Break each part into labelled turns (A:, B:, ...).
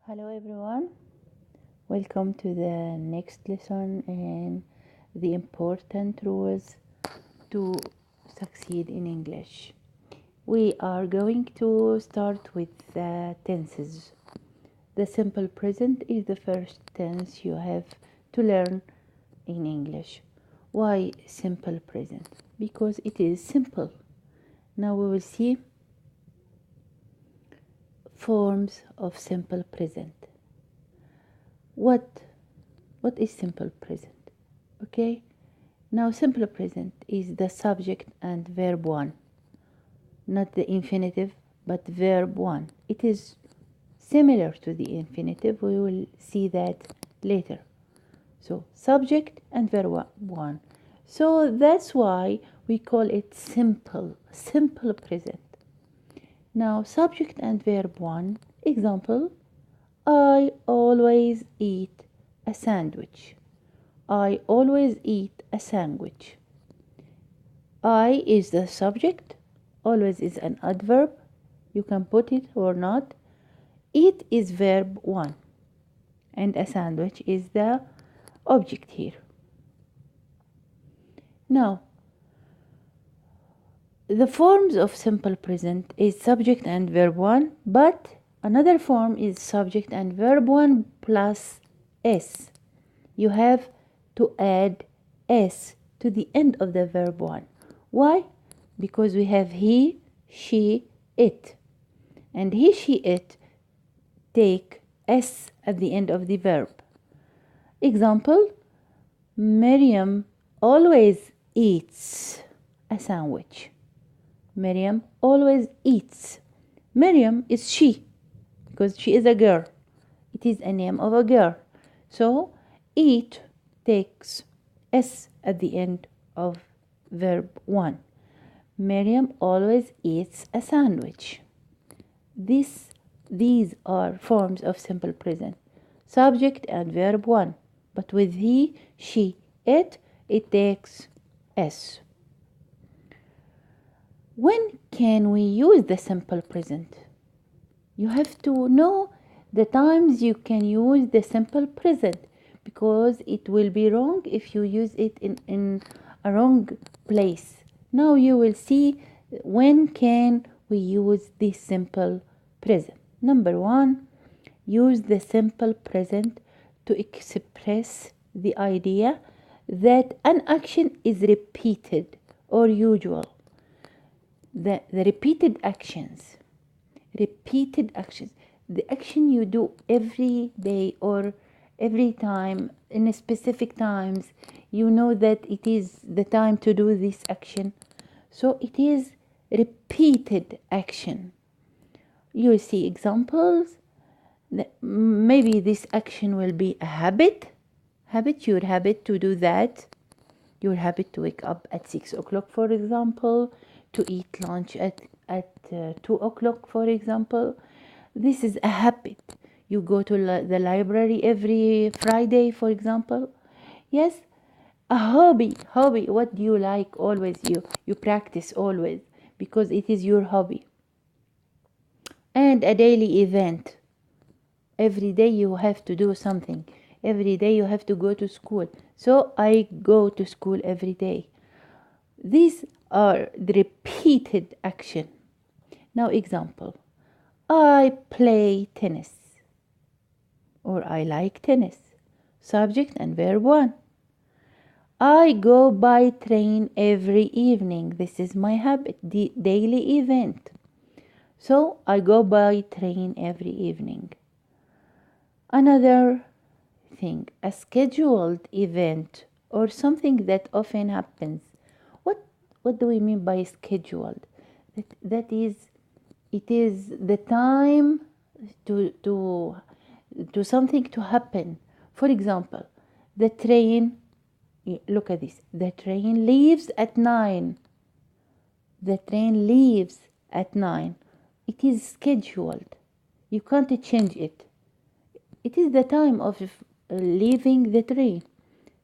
A: Hello everyone, welcome to the next lesson in the important rules to succeed in English. We are going to start with the tenses. The simple present is the first tense you have to learn in English. Why simple present? Because it is simple. Now we will see forms of simple present. What is simple present? Okay, now simple present is the subject and verb one, not the infinitive but verb one. It is similar to the infinitive. We will see that later. So subject and verb one, so that's why we call it simple present. Now subject and verb one. Example: I always eat a sandwich. I always eat a sandwich. I is the subject. Always is an adverb. You can put it or not. Eat is verb one. And a sandwich is the object here. Now, the forms of simple present is subject and verb one, but another form is subject and verb one plus s. You have to add s to the end of the verb one. Why? Because we have he, she, it. And he, she, it take s at the end of the verb. Example: Miriam always eats a sandwich. Miriam always eats. Miriam is she, because she is a girl. It is a name of a girl. So eat takes s at the end of verb one. Miriam always eats a sandwich. These are forms of simple present. Subject and verb one. But with he, she, it takes s. When can we use the simple present? You have to know the times you can use the simple present, because it will be wrong if you use it in a wrong place. Now you will see when can we use this simple present. Number one, use the simple present to express the idea that an action is repeated or usual. The repeated actions, the action you do every day or every time in specific times, you know that it is the time to do this action, so it is repeated action. You will see examples. Maybe this action will be a habit, your habit to do that, your habit to wake up at 6 o'clock, for example, to eat lunch at 2 o'clock, for example. This is a habit. You go to the library every Friday, for example. Yes, a hobby. What do you like always? You practice always because it is your hobby. And a daily event. Every day you have to do something. Every day you have to go to school. So I go to school every day. These are the repeated action. Now example: I play tennis, or I like tennis. Subject and verb one. I go by train every evening. This is my habit, the daily event. So I go by train every evening. Another thing, a scheduled event or something that often happens. What do we mean by scheduled? That is, it is the time to something to happen. For example, the train, look at this, the train leaves at 9. The train leaves at 9. It is scheduled. You can't change it. It is the time of leaving the train.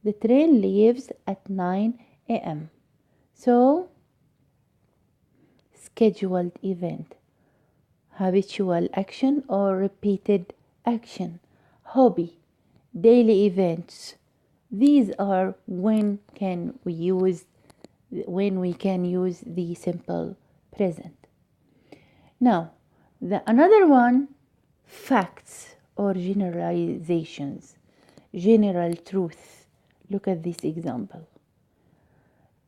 A: The train leaves at 9 a.m. So, scheduled event, habitual action or repeated action, hobby, daily events. These are when we can use the simple present. Now, another one, facts or generalizations, general truth. Look at this example.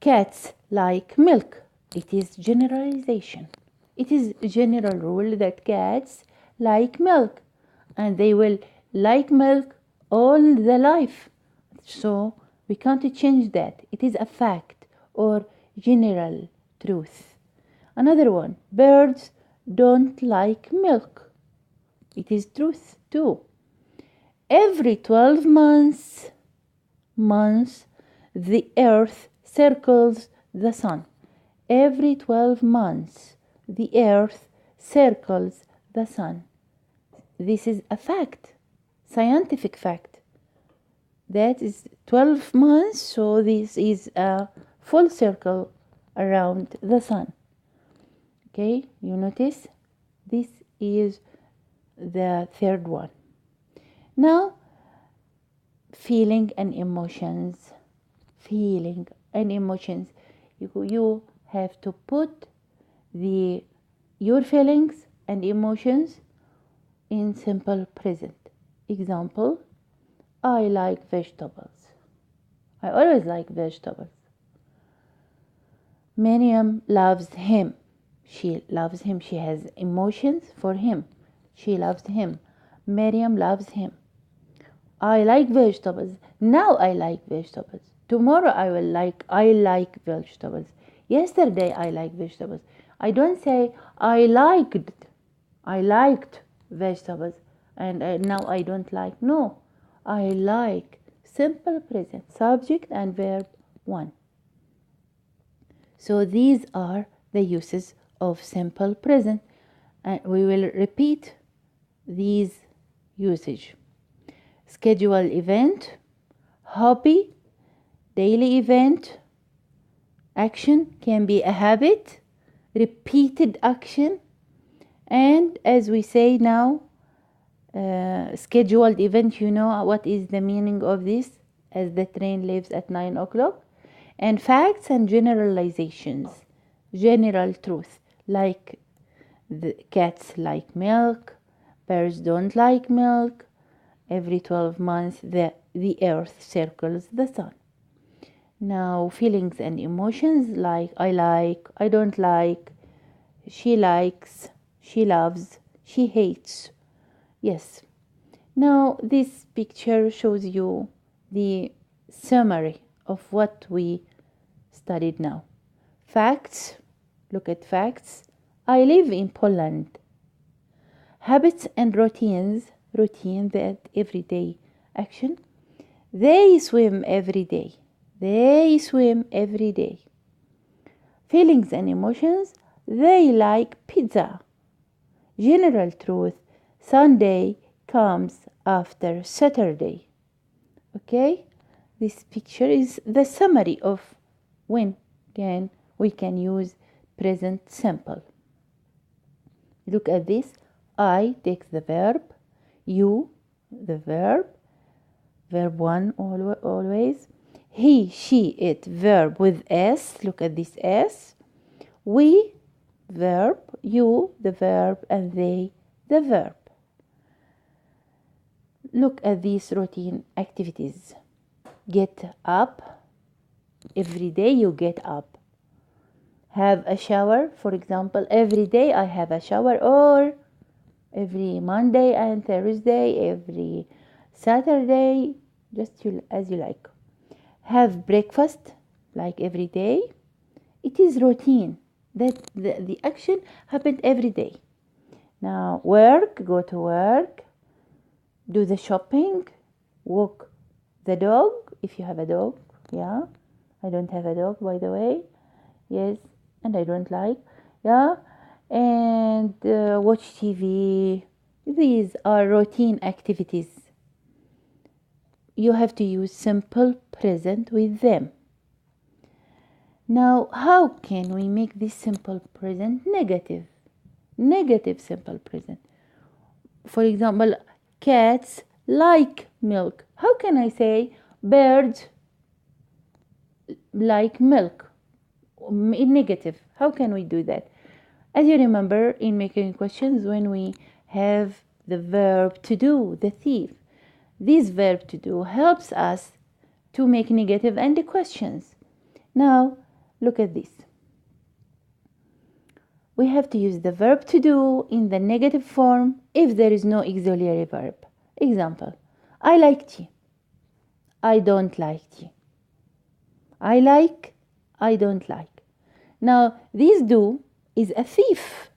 A: Cats like milk. It is generalization. It is a general rule that cats like milk and they will like milk all their life. So we can't change that. It is a fact or general truth. Another one, birds don't like milk. It is truth too. Every 12 months, the earth circles the sun. Every 12 months, the earth circles the sun. This is a fact, scientific fact. That is 12 months, so this is a full circle around the sun. Okay, you notice? This is the third one. Now, feeling and emotions. Feeling and emotions. You have to put your feelings and emotions in simple present. Example, I like vegetables. I always like vegetables. Miriam loves him. She loves him. She has emotions for him. She loves him. Miriam loves him. I like vegetables. Now I like vegetables. Tomorrow I like vegetables. Yesterday I like vegetables. I don't say I liked vegetables and now I don't like. No, I like. Simple present, subject and verb 1. So these are the uses of simple present, and we will repeat these usage. Schedule event, hobby, daily event. Action can be a habit, repeated action, and as we say now, scheduled event. You know what is the meaning of this? As the train leaves at 9 o'clock. And facts and generalizations, general truth, like the cats like milk, birds don't like milk. Every 12 months the earth circles the sun. Now, feelings and emotions, like I don't like, she likes, she loves, she hates. Yes. Now, this picture shows you the summary of what we studied now. Facts. Look at facts. I live in Poland. Habits and routines. Routine, that everyday action. They swim every day. They swim every day. Feelings and emotions. They like pizza. General truth. Sunday comes after Saturday. Okay? This picture is the summary of when we can use present simple. Look at this. I takes the verb. You, the verb. Verb 1 always. He, she, it, verb with S. Look at this S. We, verb. You, the verb. And they, the verb. Look at these routine activities. Get up. Every day you get up. Have a shower. For example, every day I have a shower, or every Monday and Thursday, every Saturday, just as you like. Have breakfast, like every day. It is routine. That the action happened every day. Now, work, go to work. Do the shopping. Walk the dog, if you have a dog. Yeah. I don't have a dog, by the way. Yes. And I don't like. Yeah. And watch TV. These are routine activities. You have to use simple present with them. Now, how can we make this simple present negative? Negative simple present. For example, cats like milk. How can I say birds like milk in negative? How can we do that? As you remember in making questions, when we have the verb to do, the thief, this verb to do helps us to make negative and the questions. Now look at this. We have to use the verb to do in the negative form if there is no auxiliary verb. Example, I like tea. I don't like tea. I like, I don't like. Now this do is a thief.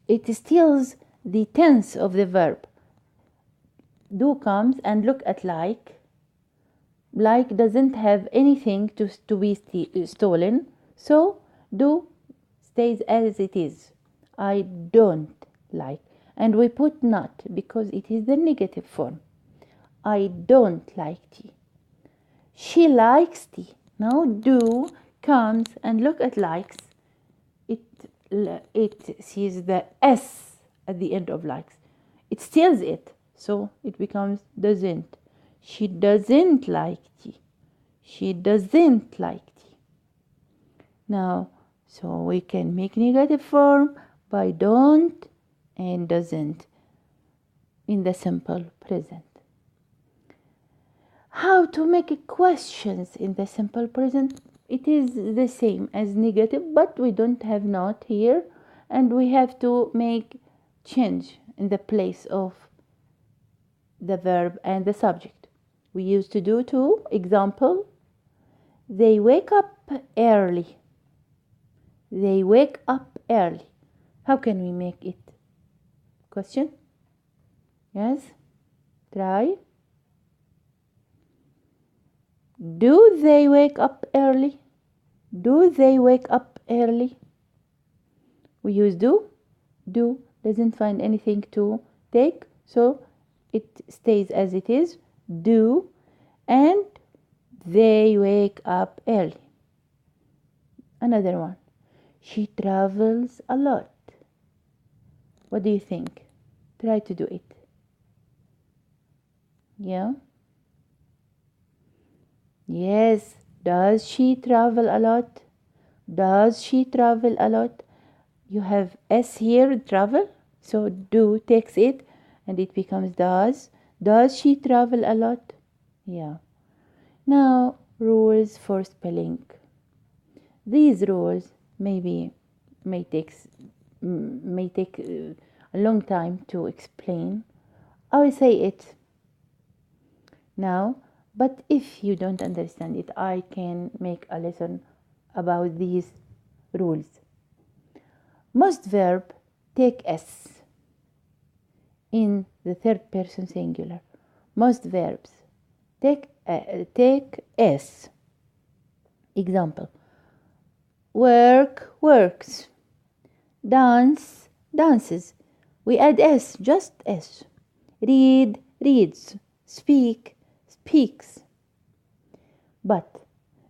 A: It steals the tense of the verb. Do comes and look at like. Like doesn't have anything to be stolen, so do stays as it is. I don't like, and we put not because it is the negative form. I don't like tea. She likes tea. Now do comes and look at likes. It sees the s at the end of likes. It steals it, so it becomes doesn't. She doesn't like tea. She doesn't like tea. Now, so we can make negative form by don't and doesn't in the simple present. How to make questions in the simple present? It is the same as negative, but we don't have not here, and we have to make change in the place of the verb and the subject. We used to do to example, they wake up early. They wake up early. How can we make it? Question? Yes? Try. Do they wake up early? Do they wake up early? We use do. Do doesn't find anything to take, so it stays as it is. Do, and they wake up early. Another one. She travels a lot. What do you think? Try to do it. Yeah? Yes. Does she travel a lot? Does she travel a lot? You have S here, travel. So do takes it and it becomes does. Does she travel a lot? Yeah. Now, rules for spelling. These rules may take a long time to explain. I will say it now, but if you don't understand it, I can make a lesson about these rules. Most verb take S in the third person singular. Most verbs take S. Example, work, works. Dance, dances. We add S, just S. Read, reads. Speak, speaks. But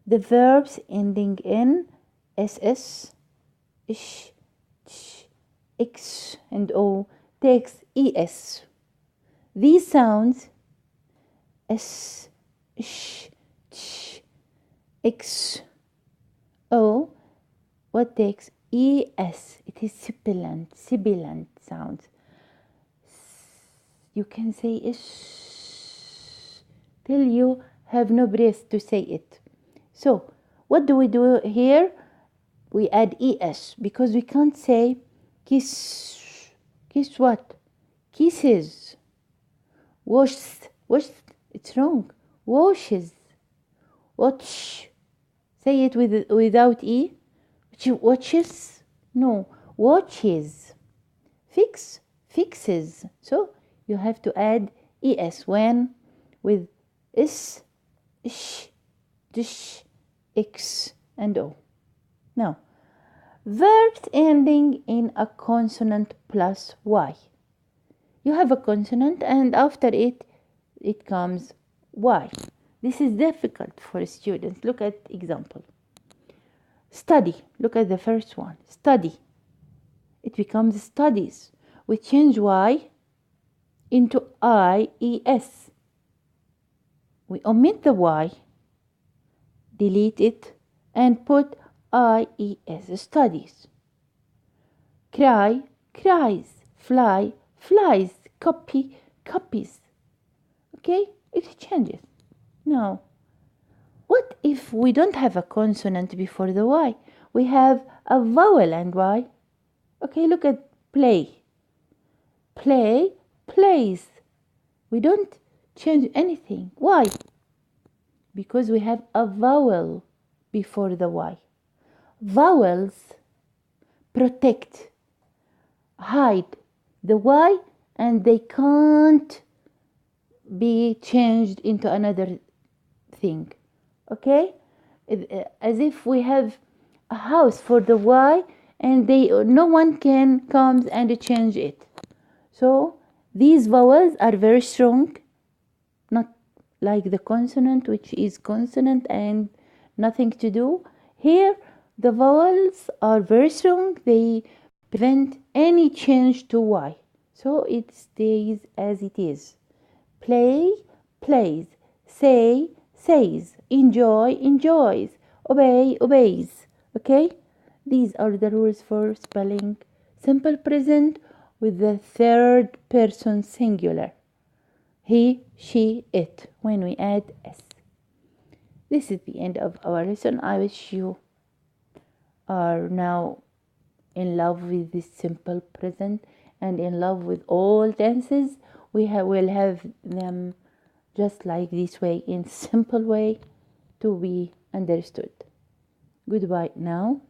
A: the verbs ending in SS, ish, sh, x, and o takes ES. These sounds, S, sh, ch, x, o, what takes ES. It is sibilant sounds. You can say ish till you have no breath to say it. So what do we do here? We add ES because we can't say kiss. Kiss what? Kisses. Washes. It's wrong. Washes. Watch. Say it without E. Watches? No. Watches. Fix. Fixes. So you have to add ES when with is, ish, dish, x, and o. Now, verbs ending in a consonant plus y. You have a consonant and after it comes y. This is difficult for students. Look at example. Study. Look at the first one. Study. It becomes studies. We change y into IES. We omit the Y, delete it, and put IES, studies. Cry, cries. Fly, flies. Copy, copies. Okay, it changes. Now, what if we don't have a consonant before the Y? We have a vowel and Y. Okay, look at play. Play, plays. We don't change anything. Why? Because we have a vowel before the Y. Vowels protect, hide the Y, and they can't be changed into another thing. Okay? As if we have a house for the Y, and no one can come and change it. So these vowels are very strong, not like the consonant, which is consonant and nothing to do. Here the vowels are very strong. They prevent any change to Y. So it stays as it is. Play, plays. Say, says. Enjoy, enjoys. Obey, obeys. Okay? These are the rules for spelling simple present with the third person singular. He, she, it, when we add S. This is the end of our lesson. I wish you are now in love with this simple present and in love with all tenses. Will have them just like this way, in simple way, to be understood. Goodbye now.